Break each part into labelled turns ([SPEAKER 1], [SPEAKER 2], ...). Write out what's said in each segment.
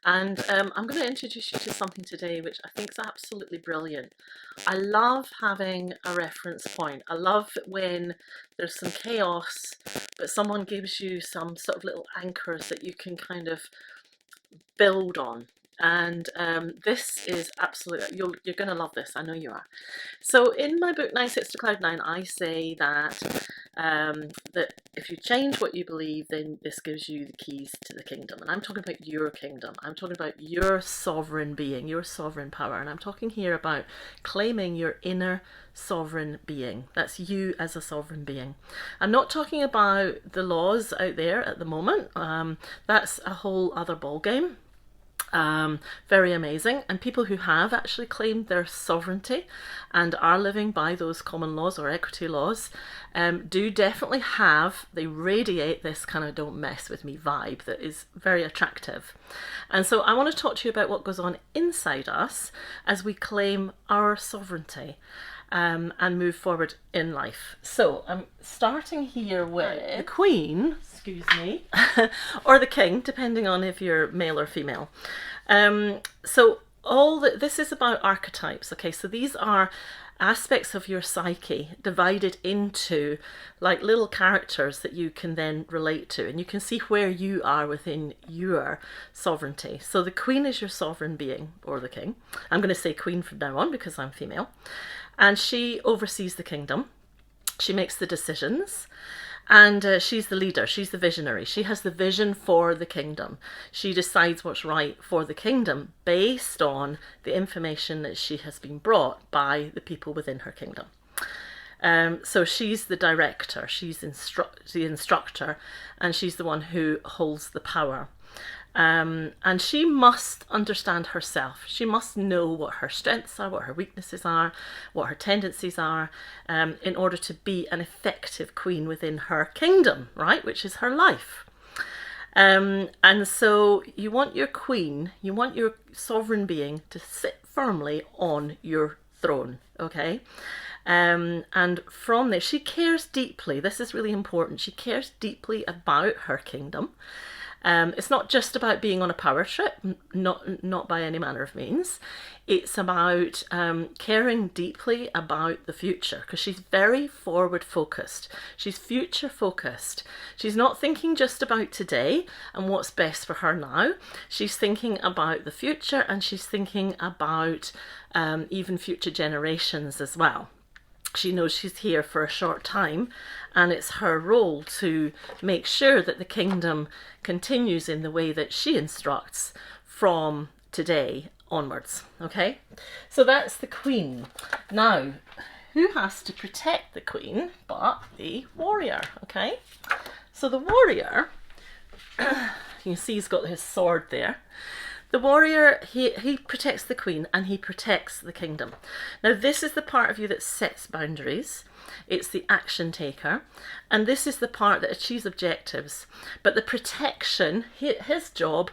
[SPEAKER 1] And I'm going to introduce you to something today which I think is absolutely brilliant. I love having a reference point. I love when there's some chaos, but someone gives you some sort of little anchors that you can kind of build on. And this is absolutely, you're going to love this. I know you are. So in my book, Nine Steps to Cloud Nine, I say that that if you change what you believe, then this gives you the keys to the kingdom. And I'm talking about your kingdom. I'm talking about your sovereign being, your sovereign power. And I'm talking here about claiming your inner sovereign being. That's you as a sovereign being. I'm not talking about the laws out there at the moment. That's a whole other ball game. Very amazing. And people who have actually claimed their sovereignty and are living by those common laws or equity laws do definitely have, they radiate this kind of don't mess with me vibe that is very attractive. And so I want to talk to you about what goes on inside us as we claim our sovereignty. And move forward in life. So I'm starting here with the Queen, excuse me, or the King, depending on if you're male or female. So this is about archetypes. Okay, so these are aspects of your psyche divided into like little characters that you can then relate to, and you can see where you are within your sovereignty. So the Queen is your sovereign being, or the King. I'm going to say Queen from now on because I'm female. And she oversees the kingdom. She makes the decisions. And she's the leader. She's the visionary. She has the vision for the kingdom. She decides what's right for the kingdom based on the information that she has been brought by the people within her kingdom. So she's the director. She's the instructor. And she's the one who holds the power. And she must understand herself. She must know what her strengths are, what her weaknesses are, what her tendencies are, in order to be an effective queen within her kingdom, right? Which is her life. And so you want your queen, you want your sovereign being to sit firmly on your throne, okay? And from there, she cares deeply. This is really important. She cares deeply about her kingdom. It's not just about being on a power trip, not by any manner of means. It's about caring deeply about the future, because she's very forward focused. She's future focused. She's not thinking just about today and what's best for her now. She's thinking about the future, and she's thinking about even future generations as well. She knows she's here for a short time, and it's her role to make sure that the kingdom continues in the way that she instructs from today onwards. Okay, so that's the Queen. Now, who has to protect the Queen but the warrior? Okay, so the warrior, you can see he's got his sword there. The warrior, he protects the Queen and he protects the kingdom. Now, this is the part of you that sets boundaries. It's the action taker. And this is the part that achieves objectives. But the protection, his job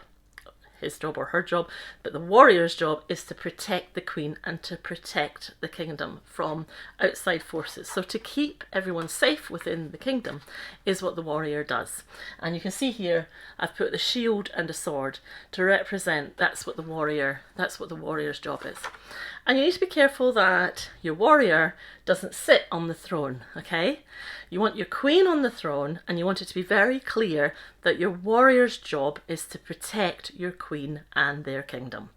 [SPEAKER 1] or her job, but the warrior's job is to protect the Queen and to protect the kingdom from outside forces. So to keep everyone safe within the kingdom is what the warrior does. And you can see here I've put the shield and a sword to represent that's what the warrior's job is. And you need to be careful that your warrior doesn't sit on the throne, okay? You want your Queen on the throne, and you want it to be very clear that your warrior's job is to protect your Queen and their kingdom,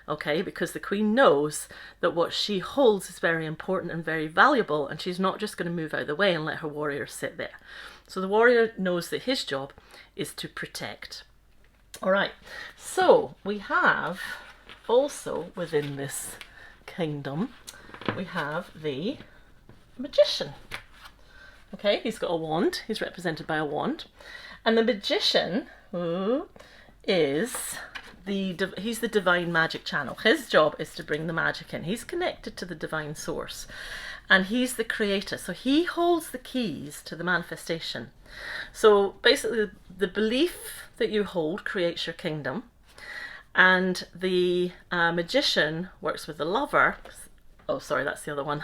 [SPEAKER 1] okay? Because the Queen knows that what she holds is very important and very valuable, and she's not just going to move out of the way and let her warrior sit there. So the warrior knows that his job is to protect. All right, so we have also within this kingdom, we have the magician. Okay, he's got a wand. He's represented by a wand. And the magician he's the divine magic channel. His job is to bring the magic in. He's connected to the divine source. And he's the creator. So he holds the keys to the manifestation. So basically, the belief that you hold creates your kingdom. And the magician works with the lover. Oh, sorry, that's the other one.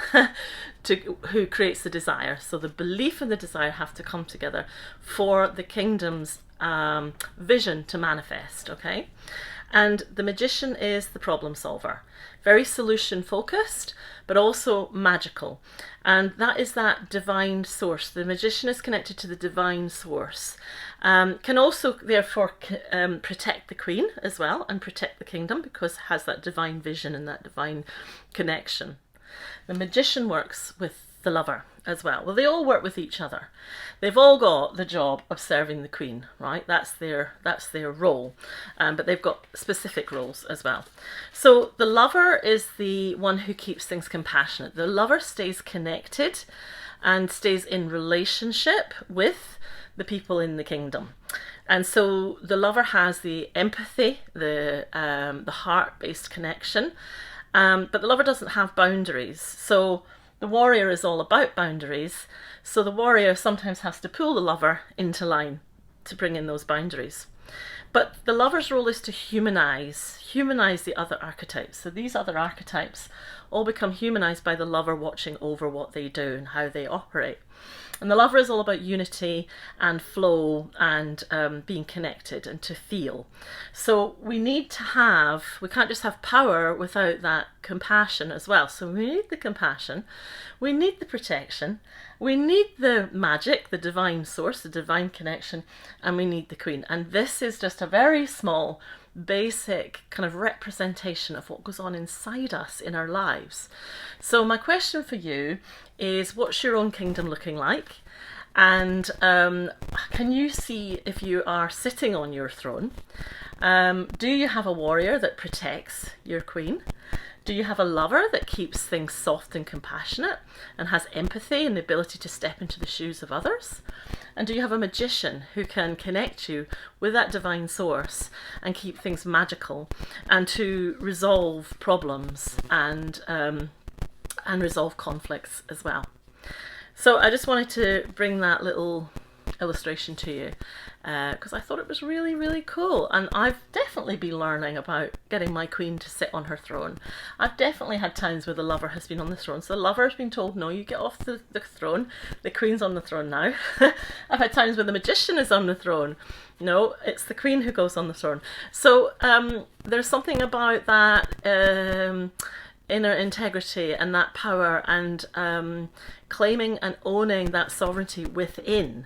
[SPEAKER 1] Who creates the desire. So the belief and the desire have to come together for the kingdom's vision to manifest, okay? And the magician is the problem solver, very solution focused, but also magical. And that is that divine source. The magician is connected to the divine source. Can also therefore protect the queen as well and protect the kingdom because it has that divine vision and that divine connection. The magician works with the lover as well. Well, they all work with each other. They've all got the job of serving the queen, right? That's their role, but they've got specific roles as well. So the lover is the one who keeps things compassionate. The lover stays connected and stays in relationship with the people in the kingdom. And so the lover has the empathy, the heart-based connection, but the lover doesn't have boundaries. So the warrior is all about boundaries. So the warrior sometimes has to pull the lover into line to bring in those boundaries. But the lover's role is to humanize the other archetypes. So these other archetypes all become humanized by the lover watching over what they do and how they operate. And the lover is all about unity and flow and being connected and to feel. So we can't just have power without that compassion as well. So we need the compassion, we need the protection, we need the magic, the divine source, the divine connection, and we need the queen. And this is just a very small, basic kind of representation of what goes on inside us in our lives. So my question for you is, what's your own kingdom looking like? And can you see if you are sitting on your throne? Do you have a warrior that protects your queen? Do you have a lover that keeps things soft and compassionate and has empathy and the ability to step into the shoes of others? And do you have a magician who can connect you with that divine source and keep things magical and to resolve problems and resolve conflicts as well? So I just wanted to bring that little illustration to you because I thought it was really, really cool. And I've definitely been learning about getting my queen to sit on her throne. I've definitely had times where the lover has been on the throne. So the lover has been told, no, you get off the throne. The queen's on the throne now. I've had times where the magician is on the throne. No, it's the queen who goes on the throne. So there's something about that inner integrity and that power and claiming and owning that sovereignty within.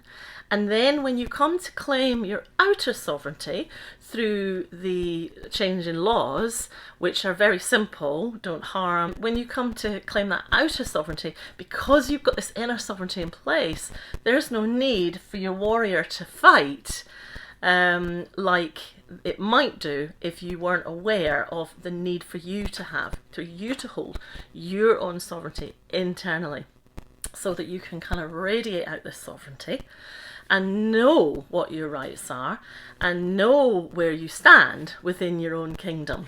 [SPEAKER 1] And then when you come to claim your outer sovereignty through the change in laws, which are very simple, don't harm, when you come to claim that outer sovereignty, because you've got this inner sovereignty in place, there's no need for your warrior to fight like it might do if you weren't aware of the need for you to hold your own sovereignty internally, so that you can kind of radiate out this sovereignty and know what your rights are and know where you stand within your own kingdom.